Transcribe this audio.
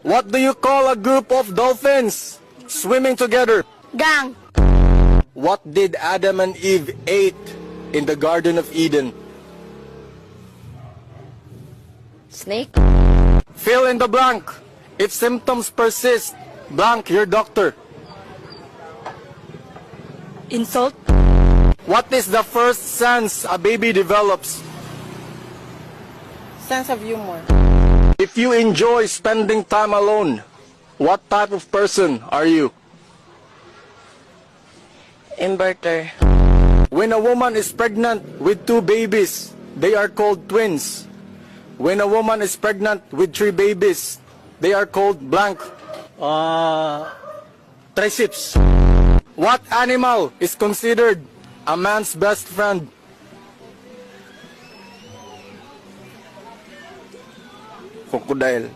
What do you call a group of dolphins swimming together? Gang. What did Adam and Eve ate in the Garden of Eden? Snake. Fill in the blank. If symptoms persist, blank your doctor. Insult. What is the first sense a baby develops? Sense of humor. If you enjoy spending time alone, what type of person are you? Inverter. When a woman is pregnant with 2 babies, they are called twins. When a woman is pregnant with 3 babies, they are called blank. Triceps. What animal is considered a man's best friend? Crocodile.